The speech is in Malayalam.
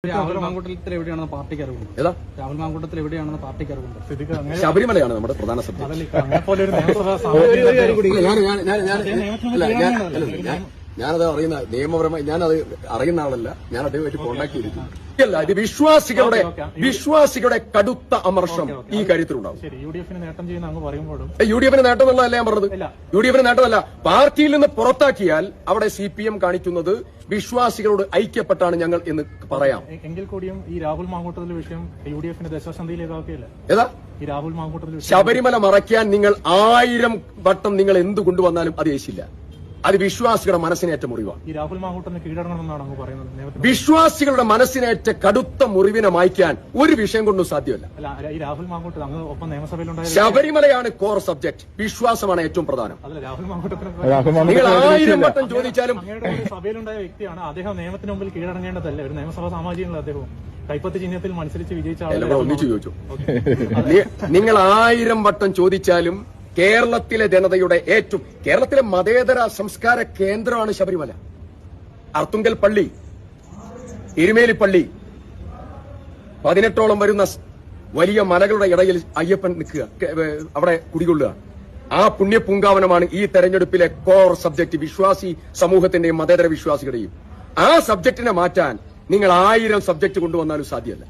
രാഹുൽ മാങ്കൂട്ടത്തിൽ എവിടെയാണെന്ന് പാർട്ടിക്ക് അറിവുണ്ട്. ഏതാ രാഹുൽ മാങ്കൂട്ടത്തിൽ എവിടെയാണെന്ന് പാർട്ടിക്ക് അറിവുണ്ട്. ശബരിമലയാണ് നമ്മുടെ പ്രധാന സബ്ജക്ട്. ഞാനത് അറിയുന്ന നിയമപരമായി ഞാനത് അറിയുന്ന ആളല്ല. ഞാൻ അദ്ദേഹമായിട്ട് കോൺടാക്ട് ചെയ്തിട്ടുണ്ട്. അല്ല, ഇത് വിശ്വാസികളുടെ കടുത്ത അമർഷം ഈ കാര്യത്തിലുണ്ടാവും. യുഡിഎഫിന് നേട്ടം ചെയ്യുന്ന അങ്ങ് പറയുമ്പോഴും യുഡിഎഫിന് നേട്ടമല്ല ഞാൻ പറഞ്ഞത്. യുഡിഎഫിന് നേട്ടമല്ല. പാർട്ടിയിൽ നിന്ന് പുറത്താക്കിയാൽ അവിടെ സിപിഎം കാണിക്കുന്നത് വിശ്വാസികളോട് ഐക്യപ്പെട്ടാണ് ഞങ്ങൾ എന്ന് പറയാം. എങ്കിൽ കൂടിയും ഈ രാഹുൽ മാങ്കൂട്ടത്തിലെ വിഷയം യുഡിഎഫിന്റെ ദശാസന്ധിയിലേക്കാക്കിയല്ല. ഏതാ ഈ രാഹുൽ മാങ്കൂട്ടത്തിൽ ശബരിമല മറയ്ക്കാൻ നിങ്ങൾ 1000 വട്ടം നിങ്ങൾ എന്ത് കൊണ്ടുവന്നാലും അത് ഏശില്ല. അത് വിശ്വാസികളുടെ മനസ്സിനേറ്റ മുറിവാണ്. ഈ രാഹുൽ മാങ്കൂട്ടത്തിന് കീഴടങ്ങണമെന്നാണ് അങ്ങ് പറയുന്നത്. വിശ്വാസികളുടെ മനസ്സിനേറ്റ കടുത്ത മുറിവിനെ മായ്ക്കാൻ ഒരു വിഷയം കൊണ്ടും സാധ്യമല്ല. അല്ല, ഈ രാഹുൽ മാങ്കൂട്ടം അങ്ങ് ഒപ്പം നിയമസഭയിലുണ്ടായ ശബരിമലയാണ് കോർ സബ്ജക്ട്. വിശ്വാസമാണ് ഏറ്റവും പ്രധാനം. അതല്ല, രാഹുൽ മാങ്കൂട്ടത്തിന് നിങ്ങൾ 1000 വട്ടം ചോദിച്ചാലും സഭയിലുണ്ടായ വ്യക്തിയാണ് അദ്ദേഹം. നിയമത്തിന് മുമ്പിൽ കീഴടങ്ങേണ്ടതല്ലേ? ഒരു നിയമസഭാ സാമാജികനുള്ള അദ്ദേഹം കൈപ്പത്തി ചിഹ്നത്തിൽ മത്സരിച്ച് വിജയിച്ച ഒന്നിച്ചു ചോദിച്ചു. നിങ്ങൾ 1000 വട്ടം ചോദിച്ചാലും കേരളത്തിലെ ജനതയുടെ കേരളത്തിലെ മതേതര സംസ്കാര കേന്ദ്രമാണ് ശബരിമല. അർത്തുങ്കൽ പള്ളി, എരുമേലി പള്ളി, 18ഓളം വരുന്ന വലിയ മലകളുടെ ഇടയിൽ അയ്യപ്പൻ നിൽക്കുക, അവിടെ കുടികൊള്ളുക. ആ പുണ്യപൂങ്കാവനമാണ് ഈ തെരഞ്ഞെടുപ്പിലെ കോർ സബ്ജക്ട്. വിശ്വാസി സമൂഹത്തിന്റെയും മതേതര വിശ്വാസികളുടെയും ആ സബ്ജക്റ്റിനെ മാറ്റാൻ നിങ്ങൾ 1000 സബ്ജക്ട് കൊണ്ടുവന്നാലും സാധ്യമല്ല.